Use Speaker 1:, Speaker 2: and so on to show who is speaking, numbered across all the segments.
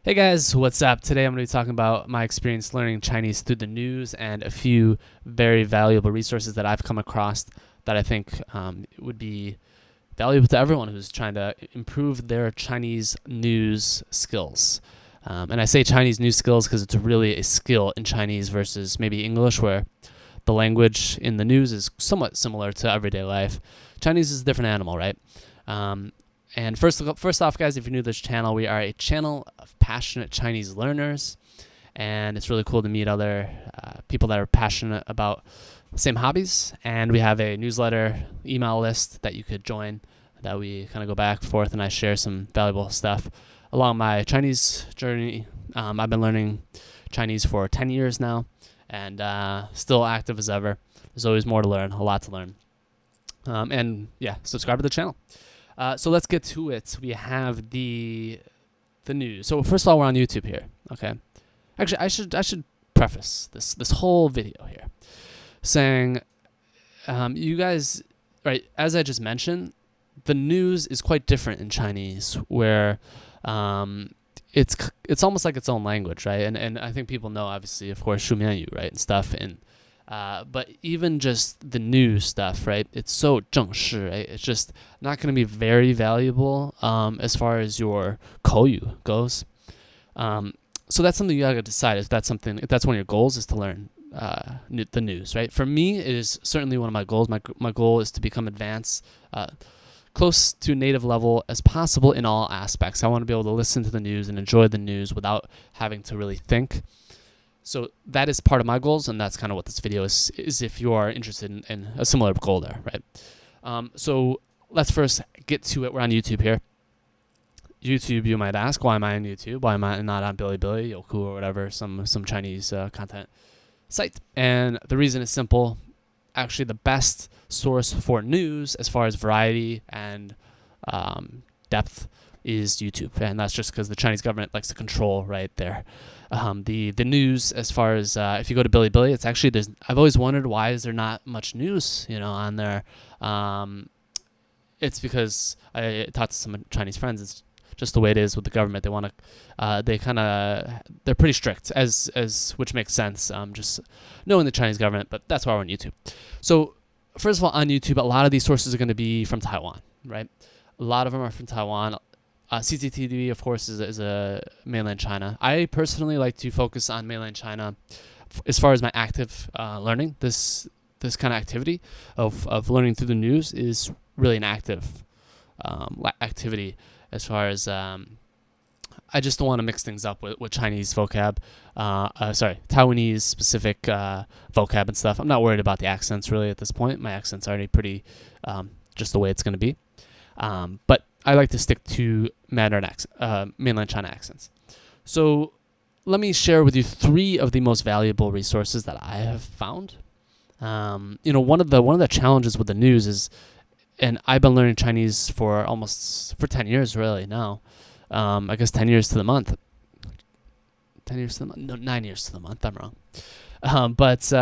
Speaker 1: Hey guys, what's up? Today I'm going to be talking about my experience learning Chinese through the news and a few very valuable resources that I've come across that I think would be valuable to everyone who's trying to improve their Chinese news skills. And I say Chinese news skills because it's really a skill in Chinese versus maybe English, where the language in the news is somewhat similar to everyday life. Chinese is a different animal, right? And first off, guys, if you're new to this channel, we are a channel of passionate Chinese learners, and it's really cool to meet other people that are passionate about the same hobbies. And we have a newsletter email list that you could join that we kind of go back and forth, and I share some valuable stuff along my Chinese journey. I've been learning Chinese for 10 years now, and still active as ever. There's always more to learn, a lot to learn. And yeah, subscribe to the channel. So let's get to it. We have the news. So first of all, we're on YouTube here. Okay. Actually, I should preface this whole video here saying, you guys, right? As I just mentioned, the news is quite different in Chinese, where it's almost like its own language, right? And I think people know, obviously, of course, 书面语, right, and stuff. And but even just the news stuff, right? It's so 正式, right? It's just not going to be very valuable as far as your 口语 goes. So that's something you got to decide if that's one of your goals, is to learn the news, right? For me, it is certainly one of my goals. My goal is to become advanced, close to native level as possible in all aspects. I want to be able to listen to the news and enjoy the news without having to really think. So that is part of my goals, and that's kind of what this video is if you are interested in a similar goal there, right? So let's first get to it. We're on YouTube here. YouTube, you might ask, why am I on YouTube? Why am I not on Bilibili, Youku, or whatever, some Chinese content site? And the reason is simple. Actually, the best source for news as far as variety and depth is YouTube, and that's just because the Chinese government likes to control right there. The news, as far as if you go to Bilibili, it's actually I've always wondered, why is there not much news, on there. It's because I talked to some Chinese friends. It's just the way it is with the government. They want to they're pretty strict, as which makes sense, just knowing the Chinese government. But that's why we're on YouTube. So first of all, on YouTube, a lot of these sources are going to be from Taiwan, right? A lot of them are from Taiwan. CCTV, of course, is a mainland China. I personally like to focus on mainland China as far as my active learning. This kind of activity of learning through the news is really an active activity, as far as I just don't want to mix things up with Chinese vocab, Taiwanese specific vocab and stuff. I'm not worried about the accents really at this point. My accent's already pretty just the way it's going to be. But I like to stick to mainland China accents. So let me share with you 3 of the most valuable resources that I have found. One of the challenges with the news is, and I've been learning Chinese for 10 years really now. I guess 10 years to the month. 10 years to the month? No, 9 years to the month. I'm wrong. But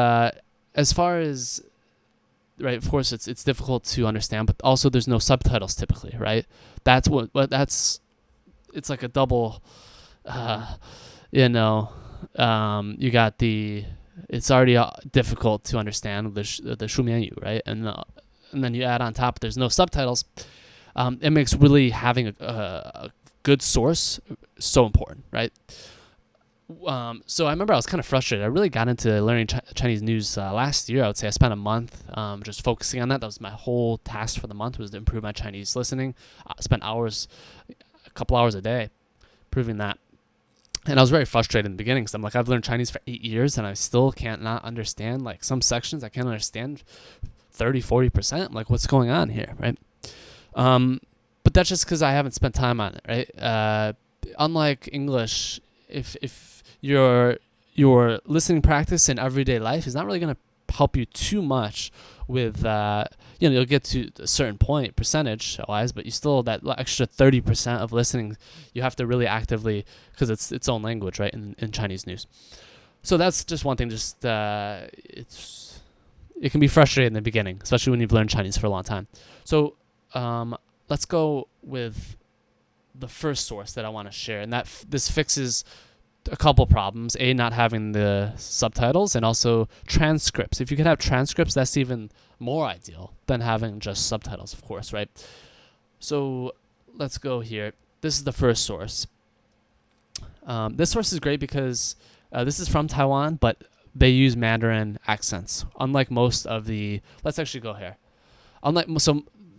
Speaker 1: as far as, right, of course, it's difficult to understand, but also there's no subtitles typically, right? It's like a double, you got it's already difficult to understand the 书面语, right? And then you add on top, there's no subtitles. It makes really having a good source so important, right? So I remember I was kind of frustrated. I really got into learning Chinese news last year. I would say I spent a month just focusing on that. That was my whole task for the month, was to improve my Chinese listening. I spent a couple hours a day improving that. And I was very frustrated in the beginning, because I'm like, I've learned Chinese for 8 years and I still can't not understand, like, some sections I can't understand 30-40%. I'm like, what's going on here, right? But that's just because I haven't spent time on it, right? Unlike English, if your listening practice in everyday life is not really going to help you too much with you'll get to a certain point percentage wise, but you still, that extra 30% of listening, you have to really actively, because it's its own language, right, in Chinese news. So that's just one thing. Just it can be frustrating in the beginning, especially when you've learned Chinese for a long time. So let's go with the first source that I want to share, and this fixes a couple problems. A, not having the subtitles, and also transcripts. If you could have transcripts, that's even more ideal than having just subtitles, of course, right? So let's go here. This is the first source. This source is great because this is from Taiwan, but they use Mandarin accents. Unlike most of the, let's actually go here.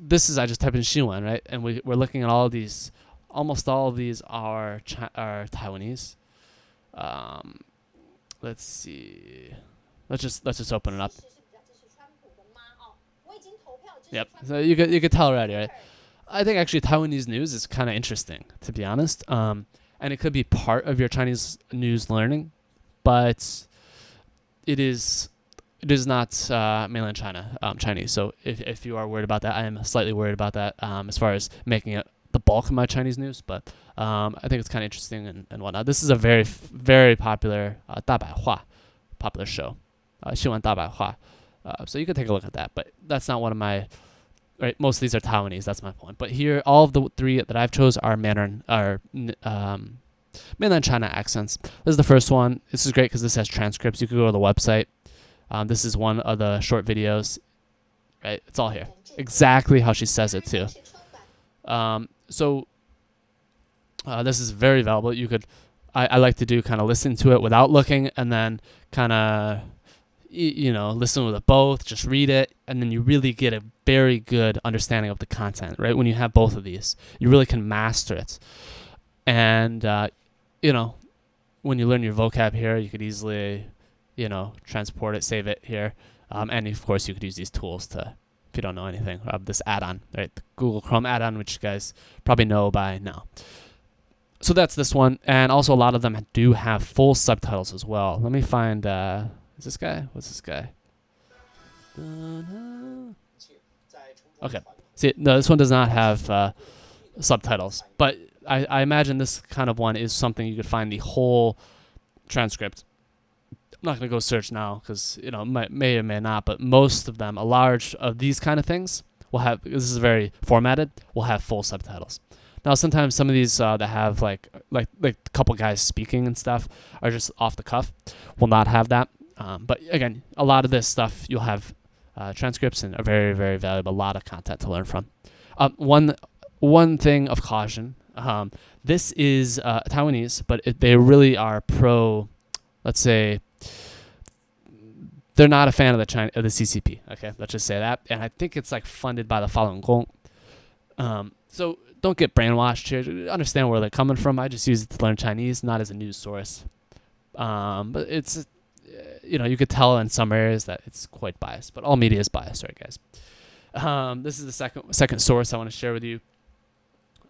Speaker 1: This is, I just type in 新闻, right? And we're looking at all of these. Almost all of these are Taiwanese. Let's see. Let's just open it up. Yep. So you could tell already, right? I think actually Taiwanese news is kind of interesting, to be honest. And it could be part of your Chinese news learning, but it is not mainland China Chinese. So if you are worried about that, I am slightly worried about that as far as making it the bulk of my Chinese news. But I think it's kind of interesting and whatnot. This is a very, very popular 大白话 popular show, 新闻大白话. So you can take a look at that. But that's not one of my. Right, most of these are Taiwanese. That's my point. But here, all of the three that I've chose are mainland China accents. This is the first one. This is great because this has transcripts. You could go to the website. This is one of the short videos. Right, it's all here. Exactly how she says it too. So this is very valuable. You could, I like to do kind of listen to it without looking, and then kind of, listen with it both. Just read it, and then you really get a very good understanding of the content. Right, when you have both of these, you really can master it. And when you learn your vocab here, you could easily, transport it, save it here, and of course you could use these tools to. If you don't know anything, this add-on, right? The Google Chrome add-on, which you guys probably know by now. So that's this one. And also a lot of them do have full subtitles as well. Let me find, is this guy? What's this guy? Okay. See, no, this one does not have subtitles. But I imagine this kind of one is something you could find the whole transcript. I'm not going to go search now because, may or may not, but most of them, a large of these kind of things will have, this is very formatted, will have full subtitles. Now, sometimes some of these that have like a couple guys speaking and stuff are just off the cuff, will not have that. But again, a lot of this stuff, you'll have transcripts and a very, very valuable, a lot of content to learn from. One thing of caution, this is Taiwanese, but they really are pro, let's say, they're not a fan of the CCP. Okay, let's just say that. And I think it's like funded by the Falun Gong. So don't get brainwashed here. Understand where they're coming from. I just use it to learn Chinese, not as a news source. But it's, you could tell in some areas that it's quite biased. But all media is biased, right, guys? This is the second source I want to share with you.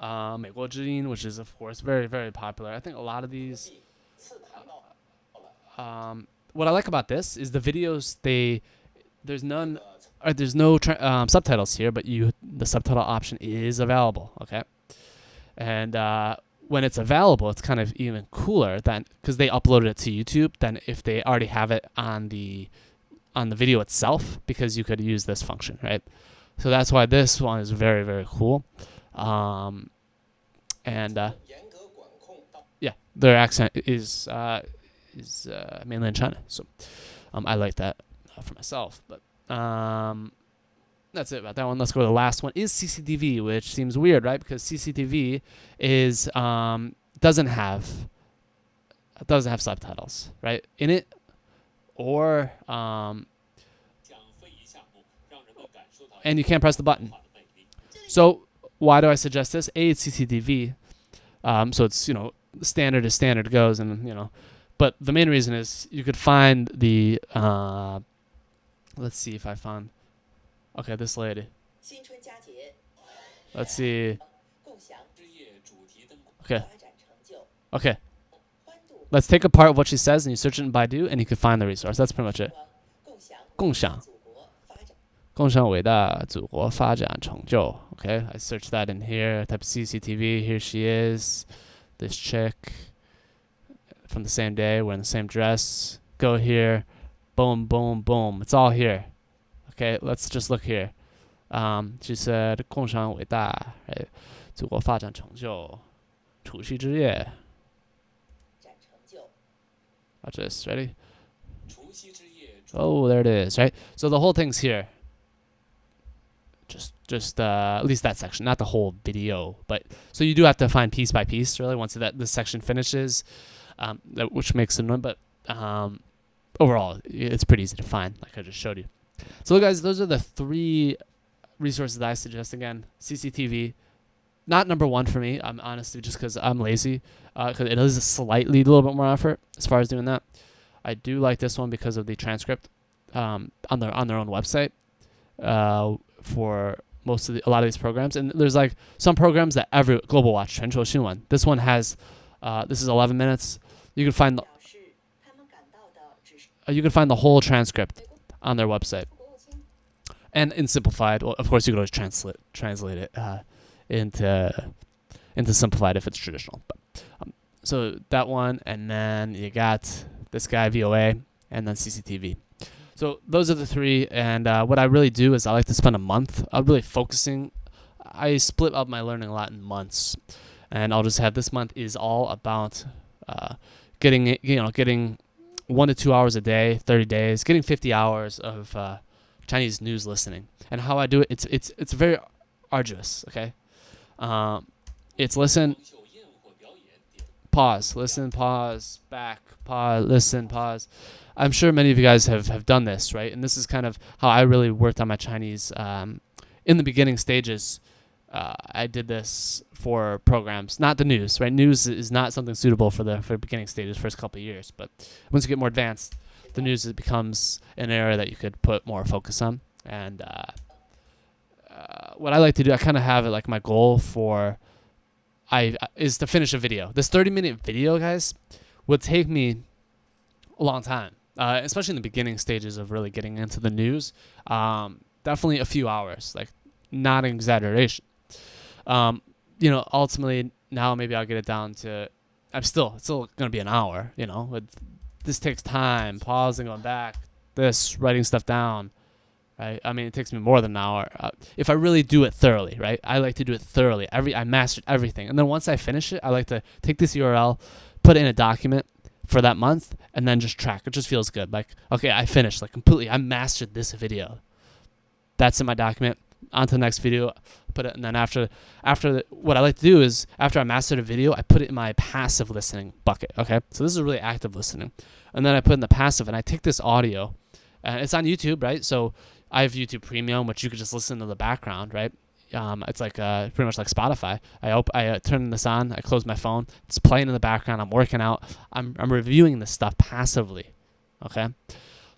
Speaker 1: 美国之音, which is of course very, very popular. I think a lot of these. What I like about this is the videos. There's no subtitles here, but the subtitle option is available. Okay, and when it's available, it's kind of even cooler than because they uploaded it to YouTube than if they already have it on the video itself, because you could use this function, right? So that's why this one is very, very cool. Yeah, their accent is mainland China, so I like that for myself. But that's it about that one. Let's go to the last one. Is CCTV, which seems weird, right? Because CCTV is doesn't have subtitles, right, in it, or and you can't press the button. So why do I suggest this? A, it's CCTV, so it's standard as standard goes, and but the main reason is you could find the let's see if I found, okay, this lady. Let's see. Okay. Let's take apart what she says and you search it in Baidu and you can find the resource. That's pretty much it. 共享伟大祖国发展成就. Okay, I searched that in here. Type CCTV. Here she is. This chick from the same day, wearing the same dress. Go here. Boom, boom, boom. It's all here. Okay, let's just look here. She said 共享伟大祖国发展成就.除夕之夜. Watch this. Ready? Oh, there it is. Right. So the whole thing's here. Just at least that section, not the whole video. But so you do have to find piece by piece, really, once this section finishes, which makes it annoying. But overall, it's pretty easy to find, like I just showed you. So, guys, those are the 3 resources that I suggest. Again, CCTV, not number 1 for me. I'm honestly just because I'm lazy. Because it is a little bit more effort as far as doing that. I do like this one because of the transcript on their own website for a lot of these programs. And there's like some programs that every Global Watch, 全球新闻. This one has this is 11 minutes. You can find the whole transcript on their website. And in simplified, well, of course you could always translate it into simplified if it's traditional. But, so that one, and then you got this guy VOA, and then CCTV. So those are the 3, and what I really do is I like to spend a month really focusing. I split up my learning a lot in months, and I'll just have this month is all about getting 1 to 2 hours a day, 30 days, getting 50 hours of Chinese news listening. And how I do it, it's very arduous. Okay, it's listen, pause, listen, pause, back, pause, listen, pause. I'm sure many of you guys have done this, right? And this is kind of how I really worked on my Chinese in the beginning stages. I did this for programs, not the news, right? News is not something suitable for beginning stages, first couple of years. But once you get more advanced, the news becomes an area that you could put more focus on. And what I like to do, I kind of have it like my goal is to finish a video. This 30-minute video, guys, would take me a long time, especially in the beginning stages of really getting into the news. Definitely a few hours, like not an exaggeration. Ultimately now maybe I'll get it down to, it's still going to be an hour, this takes time, pausing, going back, writing stuff down, right? I mean, it takes me more than an hour. If I really do it thoroughly, right? I like to do it thoroughly. I mastered everything. And then once I finish it, I like to take this URL, put it in a document for that month, and then just track. It just feels good. Like, okay, I finished, like completely, I mastered this video. That's in my document. On to the next video, put it, and then after what I like to do is after I mastered a video, I put it in my passive listening bucket. Okay, so this is really active listening, and then I put it in the passive, and I take this audio, and it's on YouTube, right? So I have YouTube Premium, which you could just listen to the background, right? It's like pretty much like Spotify. I turn this on, I close my phone, it's playing in the background. I'm working out, I'm reviewing this stuff passively. Okay,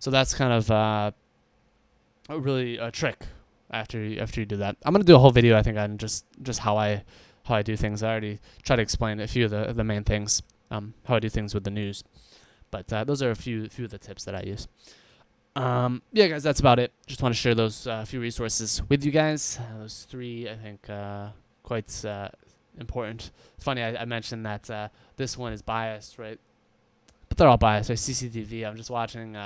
Speaker 1: so that's kind of really a trick. After you do that, I'm gonna do a whole video, I think, on just how I do things. I already tried to explain a few of the main things, how I do things with the news, but those are a few of the tips that I use. Yeah, guys, that's about it. Just want to share those few resources with you guys. Those 3, I think, quite important. It's funny I mentioned that this one is biased, right? But they're all biased. Right? CCTV. I'm just watching.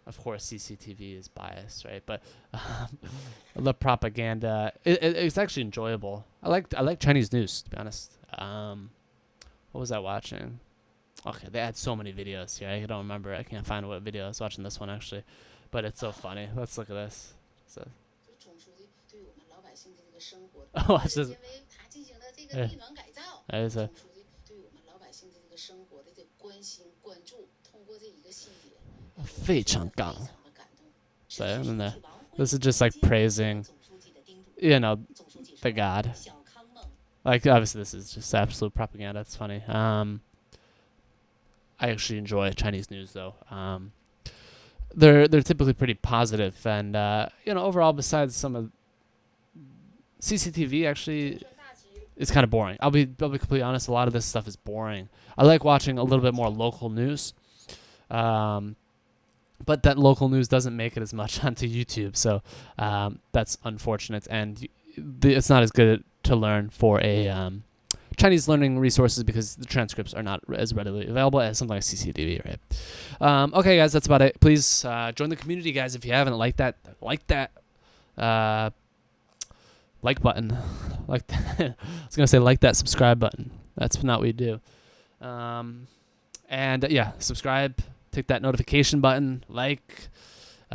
Speaker 1: Of course, CCTV is biased, right? But the propaganda, it's actually enjoyable. I like Chinese news, to be honest. What was I watching? Okay, they had so many videos here. I don't remember. I can't find what video. I was watching this one, actually. But it's so funny. Let's look at this. So. Oh, watch this. Yeah. So, and this is just like praising, the God. Like, obviously, this is just absolute propaganda. It's funny. I actually enjoy Chinese news, though. They're typically pretty positive, and overall, besides some of CCTV, actually, it's kind of boring. I'll be completely honest. A lot of this stuff is boring. I like watching a little bit more local news. But that local news doesn't make it as much onto YouTube, so that's unfortunate, and it's not as good to learn for a Chinese learning resources because the transcripts are not as readily available as something like CCTV, right? Okay, guys, that's about it. Please join the community, guys, if you haven't. Like that. like button. Like I was gonna say like that subscribe button. That's not what we do. And yeah, subscribe. Click that notification button. Like.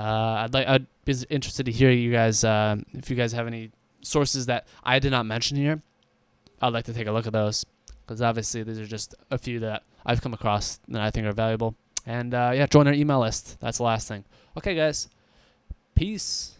Speaker 1: I'd be interested to hear you guys if you guys have any sources that I did not mention here. I'd like to take a look at those, because obviously these are just a few that I've come across that I think are valuable. And yeah, join our email list. That's the last thing. Okay, guys. Peace.